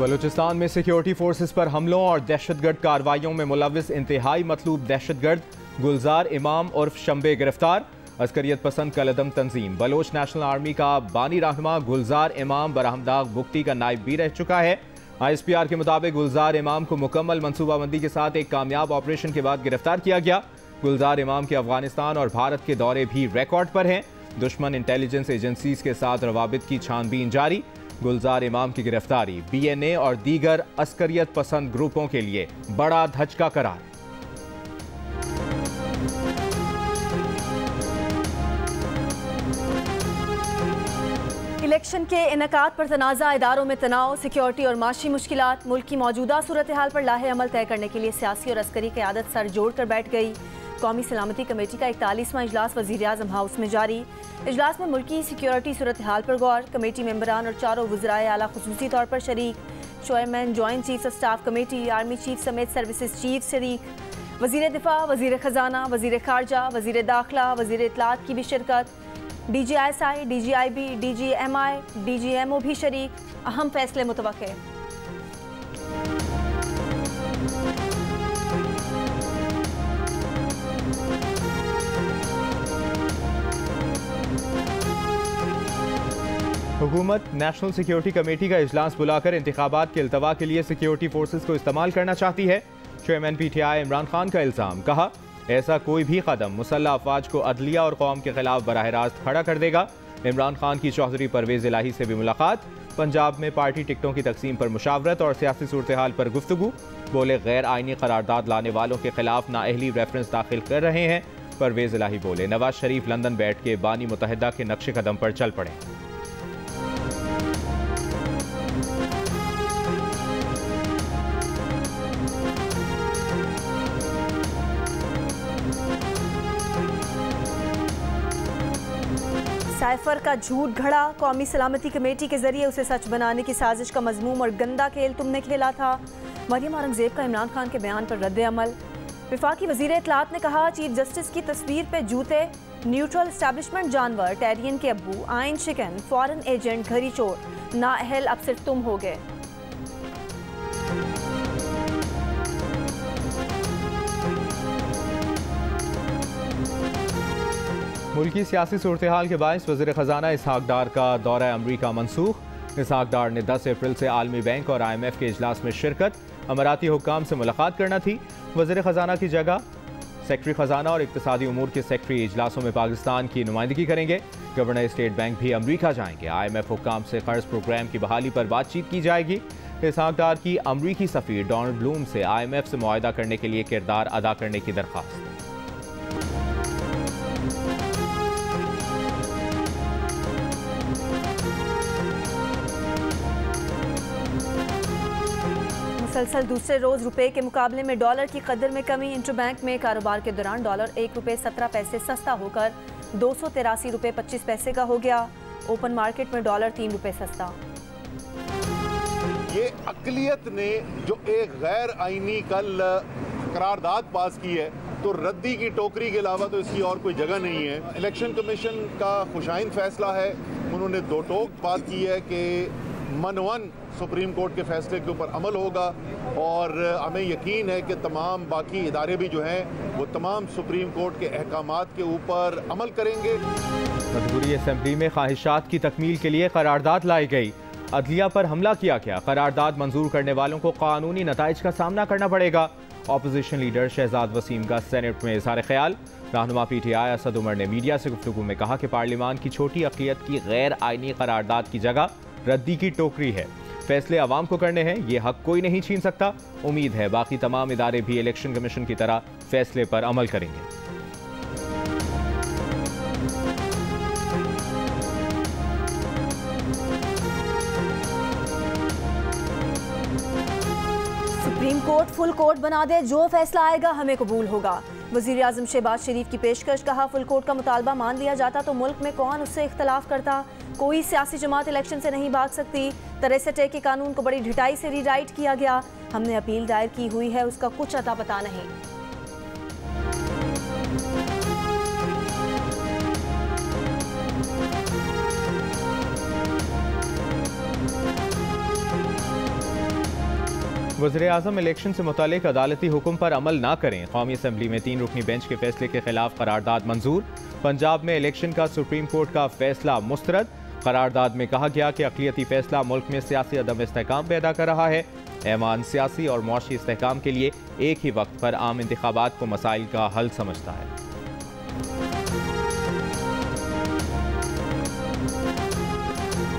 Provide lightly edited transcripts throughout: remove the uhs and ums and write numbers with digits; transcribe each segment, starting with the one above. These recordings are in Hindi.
बलूचिस्तान में सिक्योरिटी फोर्सेस पर हमलों और दहशतगर्द कार्रवाइयों में मुलविस इंतहाई मतलूब दहशतगर्द गुलजार इमाम उर्फ शंबे गिरफ्तार। अस्करियत पसंद कलदम तंजीम बलोच नेशनल आर्मी का बानी रहनुमा गुलजार इमाम बरहमदाग बुख्ती का नायब भी रह चुका है। ISPR के मुताबिक गुलजार इमाम को मुकम्मल मनसूबाबंदी के साथ एक कामयाब ऑपरेशन के बाद गिरफ्तार किया गया। गुलजार इमाम के अफगानिस्तान और भारत के दौरे भी रिकॉर्ड पर हैं। दुश्मन इंटेलिजेंस एजेंसीज के साथ रवाबित की छानबीन जारी। गुलजार इमाम की गिरफ्तारी BNA और दीगर अस्करियत पसंद ग्रुपों के लिए बड़ा धचका करार। इलेक्शन के इनेकाद पर तनाज़ा, इदारों में तनाव, सिक्योरिटी और माशी मुश्किलात। मुल्क की मौजूदा सूरत हाल पर लाहे अमल तय करने के लिए सियासी और अस्करी क़यादत सर जोड़ कर बैठ गई। कौमी सलामती कमेटी का 41वां इजलास वज़ीर-ए-आज़म हाउस में जारी। इजलास में मुल्की सिक्योरिटी सूरत हाल पर गौर। कमेटी मेंबरान और चारों वज़राए आला खुसूसी तौर पर शरीक। Chairman joint chiefs of staff committee, army chief समेत सर्विसेज चीफ शरीक। वज़ीर दिफा, वज़ीर ख़जाना, वज़ीर खारजा, वज़ीर दाखिला, वज़ीर इत्तलात की भी शिरकत। DGISI, DGIB, DGMI, DGMO भी शरीक। अहम फैसले मुतवक्के। हुकूमत नेशनल सिक्योरिटी कमेटी का इजलास बुलाकर इंतखाबात के इल्तवा के लिए सिक्योरिटी फोर्सेस को इस्तेमाल करना चाहती है। चेयरमैन PTI इमरान खान का इल्ज़ाम, कहा ऐसा कोई भी कदम मुसल्लह अफवाज को अदलिया और कौम के खिलाफ बराह रास्त खड़ा कर देगा। इमरान खान की चौधरी परवेज इलाही से भी मुलाकात। पंजाब में पार्टी टिकटों की तकसीम पर मुशावरत और सियासी सूरत हाल पर गुफ्तगू। बोले गैर आइनी करारदाद लाने वालों के खिलाफ नाअहली रेफरेंस दाखिल कर रहे हैं। परवेज इलाही बोले नवाज शरीफ लंदन बैठ के बानी मुतहदा के नक्शे कदम पर चल पड़े। साइफर का झूठ घड़ा, कौमी सलामती कमेटी के जरिए उसे सच बनाने की साजिश का मजमूम और गंदा खेल तुमने खेला था। मरियम औरंगजेब का इमरान खान के बयान पर रद्द अमल। वफाकी वजीर इत्तलात ने कहा चीफ जस्टिस की तस्वीर पे जूते, न्यूट्रल एस्टैब्लिशमेंट जानवर, टेरियन के अब्बू, आइन शिकन, फॉरेन एजेंट, घरी चोर, नाअहल अब सिर्फ तुम हो गए। मुल्की सियासी सूरत हाल के बायस वज़ीर ख़जाना इसहाक डार का दौरा अमरीका मनसूख। इसहाक डार ने 10 अप्रैल से आलमी बैंक और IMF के इजलास में शिरकत, अमराती हुक्काम से मुलाकात करना थी। वज़ीर ख़जाना की जगह सेक्रेटरी ख़जाना और इक़्तिसादी उमूर के सेक्रेटरी इजलासों में पाकिस्तान की नुमाइंदगी करेंगे। गवर्नर स्टेट बैंक भी अमरीका जाएंगे। IMF हुक्काम से कर्ज प्रोग्राम की बहाली पर बातचीत की जाएगी। इसहाक डार की अमरीकी सफ़ीर डोनाल्ड ब्लूम से IMF से मुआहदा करने के लिए किरदार अदा करने की दरख्वास्त। मुसलसल दूसरे रोज रुपए के मुकाबले में डॉलर की कदर में कमी। इंटरबैंक में कारोबार के दौरान डॉलर ₹1.17 सस्ता होकर ₹283.25 का हो गया। ओपन मार्केट में डॉलर ₹3 सस्ता। ये अक़लियत ने जो एक गैर आईनी कल करारदाद पास की है, तो रद्दी की टोकरी के अलावा तो इसकी और कोई जगह नहीं है। इलेक्शन कमीशन का खुशाइन फैसला है। उन्होंने दो टोक बात की है कि मनवन सुप्रीम कोर्ट के फैसले के ऊपर अमल होगा और हमें यकीन है कि तमाम बाकी इदारे भी जो हैं वो तमाम सुप्रीम कोर्ट के अहकामात के ऊपर अमल करेंगे। मजबूरी असेंबली में ख्वाहिशात की तकमील के लिए करारदाद लाई गई। अदलिया पर हमला किया गया। करारदाद मंजूर करने वालों को कानूनी नताइज का सामना करना पड़ेगा। ऑपोजिशन लीडर शहजाद वसीम का सेनेट में इज़हार ख्याल। रहनुमा PTI असद उमर ने मीडिया से गुफ्तगू में कहा कि पार्लियामान की छोटी अक़लियत की गैर आइनी करारदाद की जगह रद्दी की टोकरी है। फैसले आवाम को करने हैं, ये हक कोई नहीं छीन सकता। उम्मीद है बाकी तमाम इदारे भी इलेक्शन कमीशन की तरह फैसले पर अमल करेंगे। सुप्रीम कोर्ट फुल कोर्ट बना दे, जो फैसला आएगा हमें कबूल होगा। वज़ीर आज़म शहबाज शरीफ की पेशकश। कहा फुल कोर्ट का मुतालबा मान लिया जाता तो मुल्क में कौन उससे इख्तलाफ करता। कोई सियासी जमात इलेक्शन से नहीं भाग सकती। 63 के कानून को बड़ी ढिठाई से रीराइट किया गया। हमने अपील दायर की हुई है, उसका कुछ अता पता नहीं। वज़ीर-ए-आज़म इलेक्शन से मुतालिक अदालती हुक्म पर अमल ना करें। कौमी असम्बली में 3 रुकनी बेंच के फैसले के खिलाफ करारदाद मंजूर। पंजाब में इलेक्शन का सुप्रीम कोर्ट का फैसला मुस्तरद। करारदाद में कहा गया कि अक़लियती फैसला मुल्क में सियासी अदम इस्तेहकाम पैदा कर रहा है। ऐवान सियासी और मुआशी इस्तेहकाम के लिए एक ही वक्त पर आम इंतखाबात को मसाइल का हल समझता है।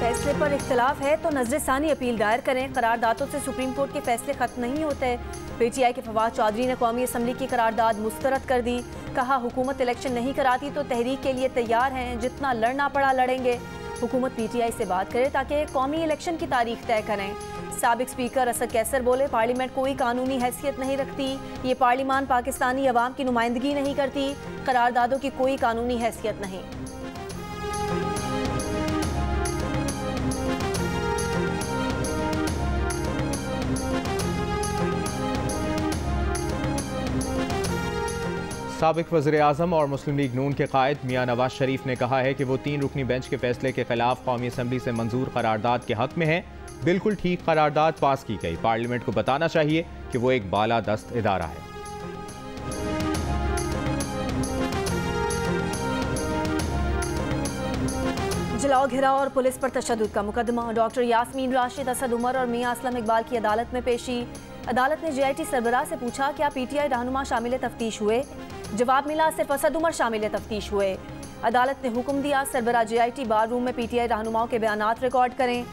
फैसले पर इख्तलाफ है तो नजरसानी अपील दायर करें। करारदादों से सुप्रीम कोर्ट के फैसले खत्म नहीं होते। पीटीआई के फवाद चौधरी ने कौमी असम्बली की करारदाद मुस्तरद कर दी। कहा हुकूमत इलेक्शन नहीं कराती तो तहरीक के लिए तैयार हैं, जितना लड़ना पड़ा लड़ेंगे। हुकूमत पीटीआई से बात करे ताकि कौमी इलेक्शन की तारीख तय करें। साबिक स्पीकर असद कैसर बोले पार्लियामेंट कोई कानूनी हैसियत नहीं रखती, ये पार्लियामान पाकिस्तानी अवाम की नुमाइंदगी नहीं करती, करारदादों की कोई कानूनी हैसियत नहीं। साबिक वज़ीर-ए-आज़म और मुस्लिम लीग नून के कायद मियां नवाज शरीफ ने कहा है कि वो 3 रुकनी बेंच के फैसले के खिलाफ कौमी असम्बली से मंजूर करारदाद के हक में है। बिल्कुल ठीक करारदाद पास की गई। पार्लियामेंट को बताना चाहिए कि वो एक बालादस्त इदारा है। जलाओ घिराव और पुलिस पर तशद्दुद का मुकदमा। डॉक्टर यास्मीन राशिद, असद उमर और मियां असलम इकबाल की अदालत में पेशी। अदालत ने JIT सरबराह से पूछा क्या PTI रहनुमा शामिल तफ्तीश हुए। जवाब मिला सिर्फ असद उमर शामिल तफ्तीश हुए। अदालत ने हुक्म दिया सरबराह JIT बार रूम में PTI रहनुमाओं के बयानात रिकॉर्ड करें।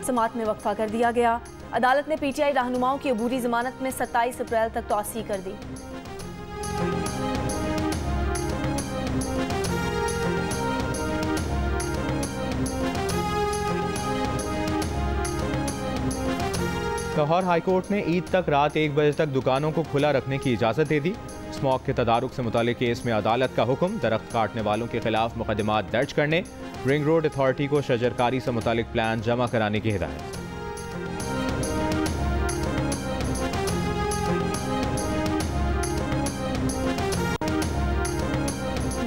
समात में वक्फा कर दिया गया। अदालत ने PTI रहनुमाओं की अबूरी जमानत में 27 अप्रैल तक तौसी कर दी। लाहौर हाईकोर्ट ने ईद तक रात 1 बजे तक दुकानों को खुला रखने की इजाज़त दे दी। स्मॉक के तदारुक से मुतालिक केस में अदालत का हुक्म। दरख्त काटने वालों के खिलाफ मुकदमात दर्ज करने। रिंग रोड अथॉरिटी को शजरकारी से मुतालिक प्लान जमा कराने की हिदायत।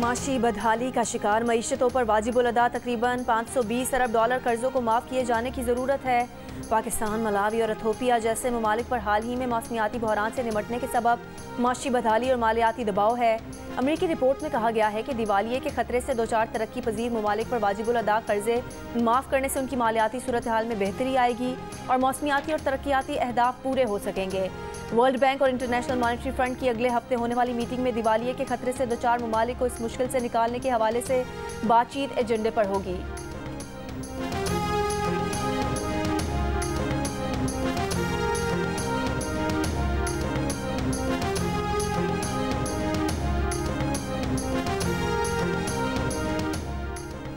माशी बदहाली का शिकार मईशतों पर वाजिबुल अदा तकरीबन $520 अरब कर्जों को माफ़ किए जाने की ज़रूरत है। पाकिस्तान, मलावी और इथोपिया जैसे ममालिक पर हाल ही में मौसमियाती बहरान से निमटने के सबब माशी बदहाली और मालियाती दबाव है। अमरीकी रिपोर्ट में कहा गया है कि दिवालिये के खतरे से 2-4 तरक्की पजीर ममालिक पर वाजिबुल अदा कर्जे माफ़ करने से उनकी मालियाती सूरत हाल में बेहतरी आएगी और मौसमियाती और तरक्याती अहदाफ पूरे हो सकेंगे। वर्ल्ड बैंक और इंटरनेशनल मॉनेटरी फंड की अगले हफ्ते होने वाली मीटिंग में दिवालिये के खतरे से 2-4 ममालिक को इस मुश्किल से निकालने के हवाले से बातचीत एजेंडे पर होगी।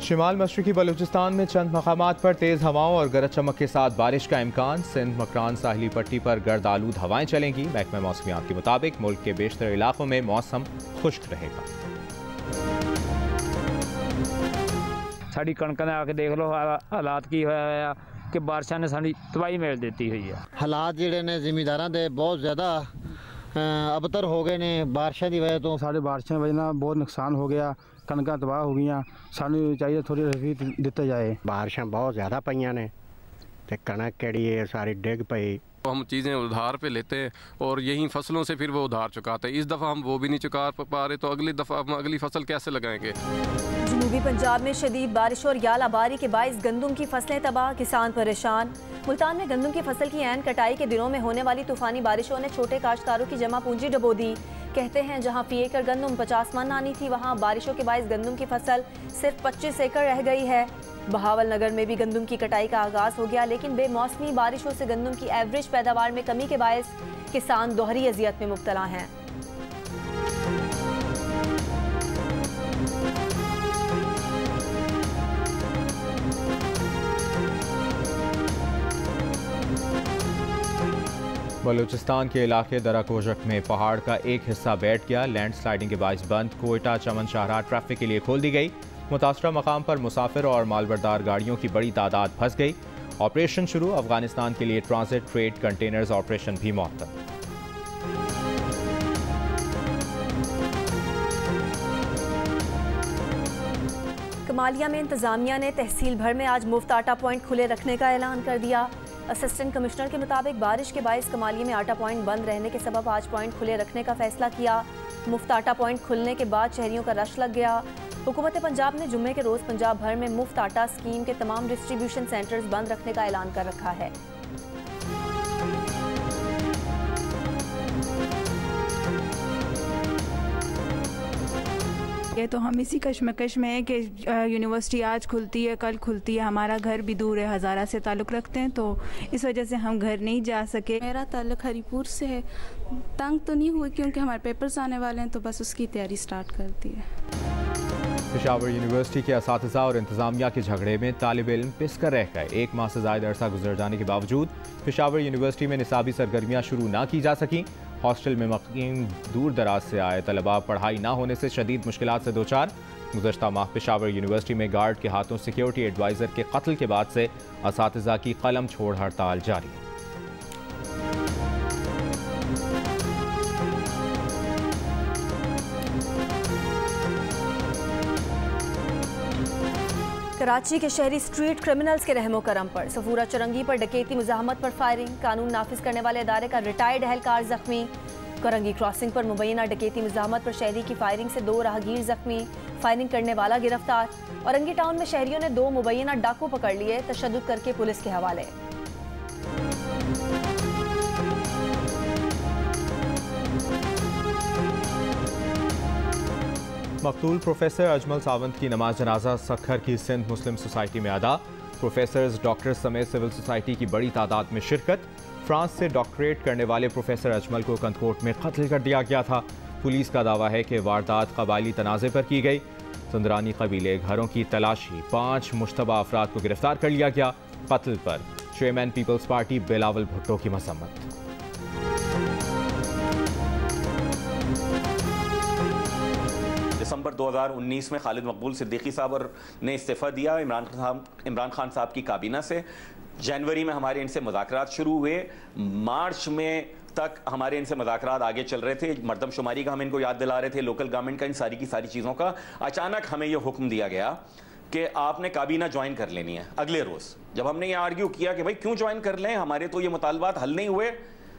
शिमाल मशरकी बलूचिस्तान में चंद मकामात पर तेज़ हवाओं और गरज चमक के साथ बारिश का इम्कान। सिंध मकरान साहिली पट्टी पर गर्द आलूद हवाएं चलेंगी। महकमा मौसमियात के मुताबिक मुल्क के बेशतर इलाकों में मौसम खुश्क रहेगा। साड़ी कणक ने आके देख लो हालात की होया कि बारिशा ने साड़ी तबाही मेल देती हुई है। हालात जिहड़े ने जिमीदारां दे बहुत ज़्यादा अबतर हो गए ने बारिशा की वजह तो। साढ़े बारिशों की वजह बहुत नुकसान हो गया, कणकां तबाह हो गई। सानू चाहिए थोड़ी रफीक दिता जाए। बारिशां बहुत ज़्यादा पईयां ने ते कणक केड़ी है सारी डिग पई। हम चीज़ें उधार पे लेते हैं और यही फसलों से फिर वो उधार चुकाते हैं। इस दफ़ा हम वो भी नहीं चुका पा रहे तो अगली दफ़ा हम अगली फसल कैसे लगाएंगे। जनूबी पंजाब में शदीद बारिश और यालाबारी के बाइस गंदम की फसलें तबाह, किसान परेशान। मुल्तान में गंदम की फसल की ऐन कटाई के दिनों में होने वाली तूफानी बारिशों ने छोटे काश्तकारों की जमा पूंजी डबो दी। कहते हैं जहां फी एकड़ गंदम 50 मन आनी थी, वहां बारिशों के बाइस गंदम की फसल सिर्फ 25 एकड़ रह गई है। बहावल नगर में भी गंदम की कटाई का आगाज हो गया, लेकिन बेमौसमी बारिशों से गंदम की एवरेज पैदावार में कमी के बायस किसान दोहरी अजियत में मुब्तला हैं। बलूचिस्तान के इलाके दराकोजक में पहाड़ का एक हिस्सा बैठ गया। लैंडस्लाइडिंग के बायस बंद कोयटा चमन शाहराह ट्रैफिक के लिए खोल दी गई। मुतासरा मकाम पर मुसाफिर और मालबरदार गाड़ियों की बड़ी तादाद फंस गई। ऑपरेशन शुरू। अफगानिस्तान के लिए ट्रांजिट ट्रेड कंटेनर्स ऑपरेशन भी मुअत्तल। कमालिया में इंतजामिया ने तहसील भर में आज मुफ्त आटा पॉइंट खुले रखने का ऐलान कर दिया। असिस्टेंट कमिश्नर के मुताबिक बारिश के बायस कमालिया में आटा पॉइंट बंद रहने के सबब आज पॉइंट खुले रखने का फैसला किया। मुफ्त आटा पॉइंट खुलने के बाद शहरियों का रश लग गया। हुकूमत पंजाब ने जुम्मे के रोज़ पंजाब भर में मुफ्त आटा स्कीम के तमाम डिस्ट्रीब्यूशन सेंटर्स बंद रखने का ऐलान कर रखा है। ये तो हम इसी कश्मकश में है कि यूनिवर्सिटी आज खुलती है कल खुलती है, हमारा घर भी दूर है, हज़ारा से ताल्लुक़ रखते हैं, तो इस वजह से हम घर नहीं जा सके। मेरा ताल्लुक़ हरीपुर से है, तंग तो नहीं हुई क्योंकि हमारे पेपर्स आने वाले हैं, तो बस उसकी तैयारी स्टार्ट कर दी है। पेशावर यूनिवर्सिटी के असातिज़ा और इंतज़ामिया के झगड़े में तालिब इल्म पिस कर रह गए। 1 माह से ज़ायद अरसा गुजर जाने के बावजूद पेशावर यूनिवर्सिटी में निसाबी सरगर्मियाँ शुरू ना की जा सकीं। हॉस्टल में मुक़ीम दूर दराज से आए तलबा पढ़ाई ना होने से शदीद मुश्किलात से दो चार। गुज़श्ता माह पेशावर यूनिवर्सिटी में गार्ड के हाथों सिक्योरिटी एडवाइज़र के कत्ल के बाद से असातिज़ा की कलम छोड़ हड़ताल जारी है। कराची के शहरी स्ट्रीट क्रिमिनल्स के रहमो करम पर सफूरा चरंगी पर डकैती मुजाहमत पर फायरिंग। कानून नाफिज करने वाले अदारे का रिटायर्ड एहलकार जख्मी। करंगी क्रॉसिंग पर मुबैना डकैती मुजाहमत पर शहरी की फायरिंग से 2 राहगीर जख्मी। फायरिंग करने वाला गिरफ्तार। औरंगी टाउन में शहरियों ने 2 मुबैना डाकू पकड़ लिए, तशद्दुद करके पुलिस के हवाले। मकतूल प्रोफेसर अजमल सावंत की नमाज जनाजा सखर की सिंध मुस्लिम सोसाइटी में अदा। प्रोफेसर्स, डॉक्टर्स समेत सिविल सोसाइटी की बड़ी तादाद में शिरकत। फ्रांस से डॉक्टरेट करने वाले प्रोफेसर अजमल को कंदकोट में कत्ल कर दिया गया था। पुलिस का दावा है कि वारदात कबायली तनाज़े पर की गई। सुंदरानी कबीले घरों की तलाशी, 5 मुश्तबा अफराद को गिरफ्तार कर लिया गया। कत्ल पर चेयरमैन पीपल्स पार्टी बिलावल भुट्टो की मजम्मत। दिसंबर 2019 में खालिद मकबूल सिद्दीकी साहब ने इस्तीफ़ा दिया इमरान खान साहब की काबीना से। जनवरी में हमारे इनसे मुज़ाकरात शुरू हुए। मार्च में तक हमारे इनसे मुज़ाकरात आगे चल रहे थे। मरदमशुमारी का हम इनको याद दिला रहे थे, लोकल गवर्नमेंट का, इन सारी की सारी चीज़ों का। अचानक हमें यह हुक्म दिया गया कि आपने काबीना ज्वाइन कर लेनी है अगले रोज़। जब हमने ये आर्ग्यू किया कि भाई क्यों ज्वाइन कर लें, हमारे तो ये मुतालबात हल नहीं हुए,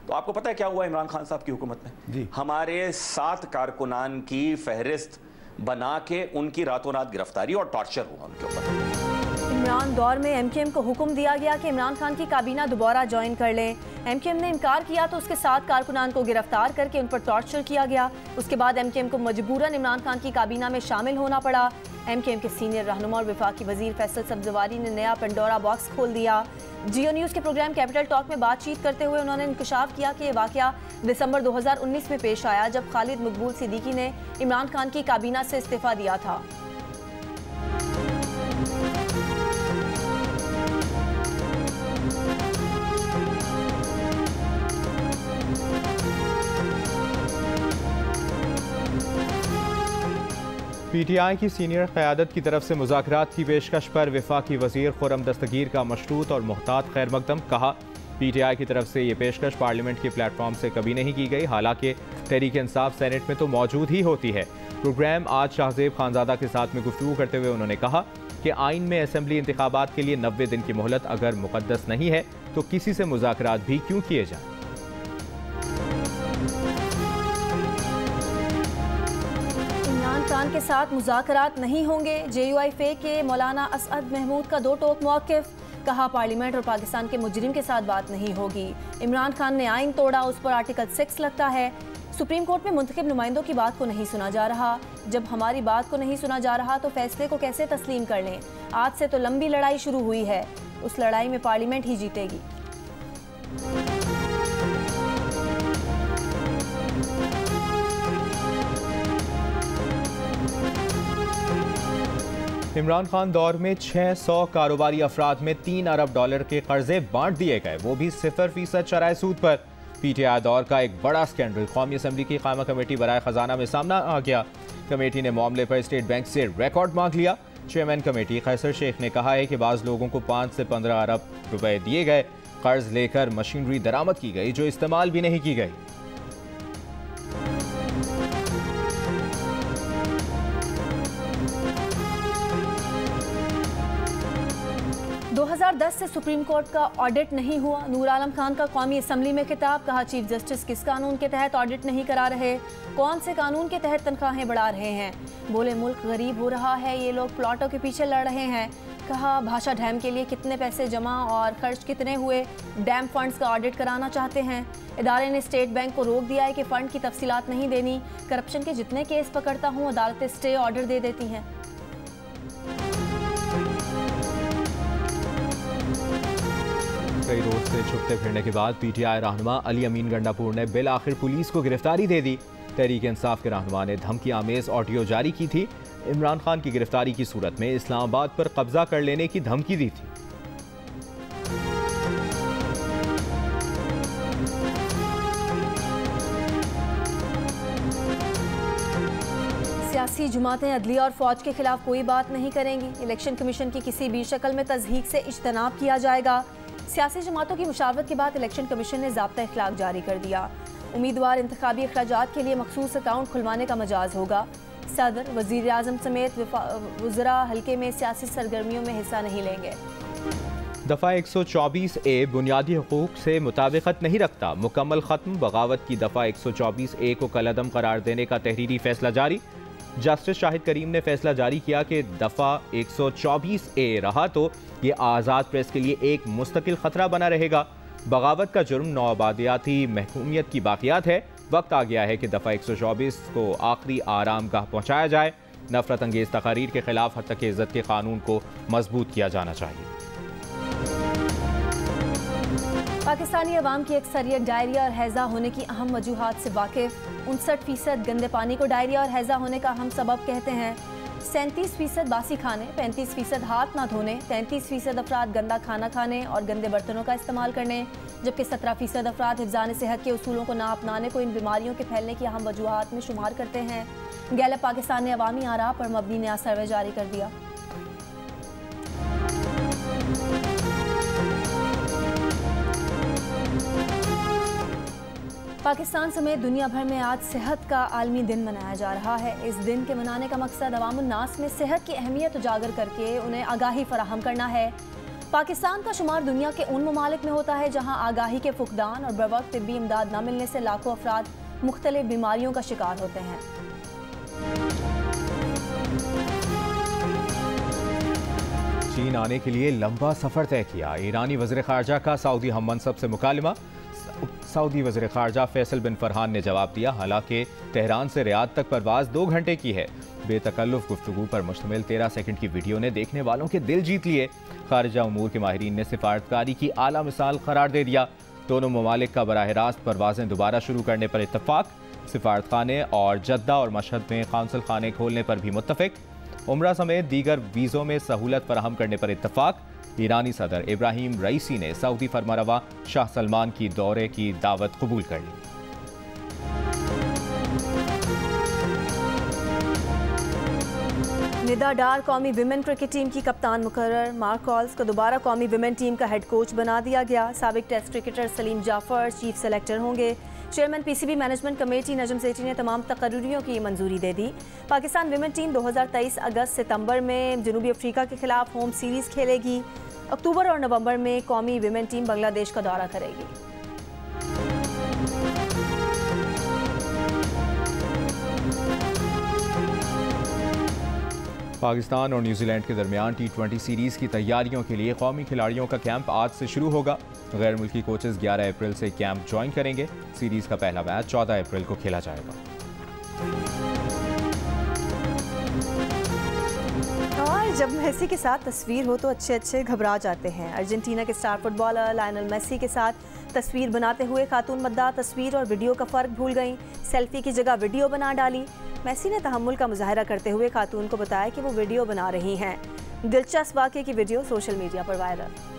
तो आपको पता है क्या हुआ इमरान खान साहब की हुकूमत में? हमारे 7 कारकुनान की फहरिस्त बना के उनकी रातों रात गिरफ्तारी और टॉर्चर हुआ उनके ऊपर। इमरान दौर में एमकेएम को हुक्म दिया गया कि इमरान खान की काबीना दोबारा ज्वाइन कर लें। एमकेएम ने इनकार किया तो उसके 7 कारकुनान को गिरफ्तार करके उन पर टॉर्चर किया गया। उसके बाद एमकेएम को मजबूरन इमरान खान की काबीना में शामिल होना पड़ा। एमकेएम के सीनियर रहनुमा और वफाकी वजीर फैसल सब्जवारी ने नया पेंडोरा बॉक्स खोल दिया। जियो न्यूज़ के प्रोग्राम कैपिटल टॉक में बातचीत करते हुए उन्होंने इंकशाफ किया कि यह वाकया दिसंबर 2019 में पेश आया, जब खालिद मकबूल सिद्दीकी ने इमरान खान की काबीना से इस्तीफा दिया था। पीटीआई की सीनियर क़यादत की तरफ से मुज़ाकरात की पेशकश पर वफाकी वज़ीर खुर्रम दस्तगीर का मशरूत और मुहतात खैर मकदम। कहा, पीटीआई की तरफ से ये पेशकश पार्लियामेंट के प्लेटफॉर्म से कभी नहीं की गई, हालांकि तहरीक इंसाफ सेनेट में तो मौजूद ही होती है। प्रोग्राम आज शाहजेब खानजादा के साथ में गुफ्तगू करते हुए उन्होंने कहा कि आइन में असम्बली इंतखाबात के लिए 90 दिन की मोहलत अगर मुक़द्दस नहीं है तो किसी से मुज़ाकरात भी क्यों किए जाएं। खान के साथ मुज़ाकरात नहीं होंगे। JUIF के मौलाना असअद महमूद का 2 टोक मौक़िफ़। कहा, पार्लियामेंट और पाकिस्तान के मुजरिम के साथ बात नहीं होगी। इमरान खान ने आइन तोड़ा, उस पर आर्टिकल 6 लगता है। सुप्रीम कोर्ट में मुंतखब नुमाइंदों की बात को नहीं सुना जा रहा। जब हमारी बात को नहीं सुना जा रहा तो फैसले को कैसे तस्लीम कर लें? आज से तो लंबी लड़ाई शुरू हुई है, उस लड़ाई में पार्लियामेंट ही जीतेगी। इमरान खान दौर में 600 कारोबारी अफराद में $3 अरब के कर्जे बांट दिए गए, वो भी 0% शरह सूद पर। पीटीआई दौर का एक बड़ा स्कैंडल कौमी असम्बली की कायमा कमेटी बराए खजाना में सामना आ गया। कमेटी ने मामले पर स्टेट बैंक से रिकॉर्ड मांग लिया। चेयरमैन कमेटी कैसर शेख ने कहा है कि बाज़ लोगों को 5 से 15 अरब रुपए दिए गए, कर्ज लेकर मशीनरी दरामद की गई जो इस्तेमाल भी नहीं की गई। 2010 से सुप्रीम कोर्ट का ऑडिट नहीं हुआ। नूर आलम खान का कौमी असम्बली में खिताब, कहा चीफ जस्टिस किस कानून के तहत ऑडिट नहीं करा रहे, कौन से कानून के तहत तनख्वाहें बढ़ा रहे हैं। बोले मुल्क गरीब हो रहा है, ये लोग प्लॉटों के पीछे लड़ रहे हैं। कहा भाषा डैम के लिए कितने पैसे जमा और खर्च कितने हुए, डैम फंड्स का ऑडिट कराना चाहते हैं। इदारे ने स्टेट बैंक को रोक दिया है कि फ़ंड की तफसीलात नहीं देनी। करप्शन के जितने केस पकड़ता हूँ अदालतें स्टे ऑर्डर दे देती हैं। कई रोज से छुपते फिरने के बाद पीटीआई रहनुमा अली अमीन गंडापुर ने बिल आखिर पुलिस को गिरफ्तारी दे दी। तहरीक इंसाफ के रहनुमा ने धमकी आमेज ऑडियो जारी की थी। इमरान खान की गिरफ्तारी की सूरत में इस्लामाबाद पर कब्जा कर लेने की धमकी दी थी। सियासी जमातें अदलिया और फौज के खिलाफ कोई बात नहीं करेंगी। इलेक्शन कमीशन की किसी भी शक्ल में तज़हीक से इज्तनाब किया जाएगा। सियासी जमातों की मुशावरत के बाद इलेक्शन कमीशन ने ज़ाब्ता इखलाक जारी कर दिया। उम्मीदवार इंतखाबी अखराजात के लिए मखसूस अकाउंट खुलवाने का मजाज होगा। सदर, वज़ीर आज़म समेत वज़रा हल्के में सियासी सरगर्मियों में हिस्सा नहीं लेंगे। दफ़ा 124A बुनियादी हुकूक से मुताबिकत नहीं रखता, मुकम्मल ख़त्म। बगावत की दफ़ा 124A को कलअदम करार देने का तहरीरी फैसला जारी। जस्टिस शाहिद करीम ने फैसला जारी किया कि दफ़ा 124A रहा तो ये आज़ाद प्रेस के लिए एक मुस्तकिल ख़तरा बना रहेगा। बगावत का जुर्म नौआबादियाती महकूमियत की बाक़ियात है। वक्त आ गया है कि दफ़ा 124 को आखिरी आराम गाह पहुँचाया जाए। नफरत अंगेज़ तकारीर के खिलाफ हद तक इज़्ज़त के कानून को मजबूत किया जाना चाहिए। पाकिस्तानी अवाम की अक्सरियत डायरिया और हैज़ा होने की अहम वजूहात से वाकिफ़। 59% गंदे पानी को डायरिया और हैज़ा होने का अहम सबब कहते हैं। 37% बासी खाने, 35% हाथ ना धोने, 33% अफराद गंदा खाना खाने और गंदे बर्तनों का इस्तेमाल करने, जबकि 17% अफराद हिफ्ज़ान सेहत के उसूलों को ना अपनाने को इन बीमारियों के फैलने की अहम वजूहात में शुमार करते हैं। गैलप पाकिस्तान ने अवामी आराह पर मबनी नया सर्वे जारी कर दिया। पाकिस्तान समेत दुनिया भर में आज सेहत का आलमी दिन मनाया जा रहा है। इस दिन के मनाने का मकसद अवामुन नास में सेहत की अहमियत उजागर करके उन्हें आगाही फराहम करना है। पाकिस्तान का शुमार दुनिया के उन ममालिक में होता है जहां आगाही के फुकदान और बवक्त तिब्बी इमदाद न मिलने से लाखों अफराद मुख्तलिफ बीमारियों का शिकार होते हैं। चीन आने के लिए लंबा सफर तय किया। ईरानी वज़ीर ख़ारजा का सऊदी हम मनसब से मुकालमा। सऊदी वज़ीर ख़ारजा फैसल बिन फरहान ने जवाब दिया। हालांकि तेहरान से रियाद तक परवाज़ 2 घंटे की है। बेतकल्लुफ़ गुफ्तगू पर मुश्तमिल 13 सेकंड की वीडियो ने देखने वालों के दिल जीत लिए। ख़ारिजा उमूर के माहिरीन ने सिफारतकारी की आला मिसाल करार दे दिया। दोनों ममालिक का बराह रास्त परवाज़ें दोबारा शुरू करने पर इत्तफाक। सिफारतखाने और जद्दा और मशहद में कौंसल खाने खोलने पर भी मुत्तफ़िक। उम्रा समेत दीगर वीज़ों में सहूलत फराहम करने पर इत्तफाक। ईरानी सदर इब्राहिम रईसी ने सऊदी फरमारवा शाह सलमान की दौरे की दावत कबूल कर ली। निदा डार कौमी विमेन क्रिकेट टीम की कप्तान मुकर्रर। मार्क कॉल्स को दोबारा कौमी विमेन टीम का हेड कोच बना दिया गया। साबिक test cricketer Saleem Jaffar chief selector होंगे। Chairman PCB management committee Najam Sethi ने तमाम तकर्रियों की मंजूरी दे दी। पाकिस्तान विमेन टीम 2023 अगस्त सितंबर में जनूबी अफ्रीका के खिलाफ होम सीरीज खेलेगी। अक्टूबर और नवंबर में कौमी विमेन टीम बांग्लादेश का दौरा करेगी। पाकिस्तान और न्यूजीलैंड के दरमियान T20 सीरीज़ की तैयारियों के लिए कौमी खिलाड़ियों का कैंप आज से शुरू होगा। गैर मुल्की कोचेस 11 अप्रैल से कैंप ज्वाइन करेंगे। सीरीज़ का पहला मैच 14 अप्रैल को खेला जाएगा। और जब मेसी के साथ तस्वीर हो तो अच्छे घबरा जाते हैं। अर्जेंटीना के स्टार फुटबॉलर लायनल मेसी के साथ तस्वीर बनाते हुए खातून मद्दाह तस्वीर और वीडियो का फ़र्क भूल गईं। सेल्फी की जगह वीडियो बना डाली। मेसी ने तहम्मुल का मुजाहरा करते हुए खातून को बताया कि वो वीडियो बना रही हैं। दिलचस्प वाक़े की वीडियो सोशल मीडिया पर वायरल।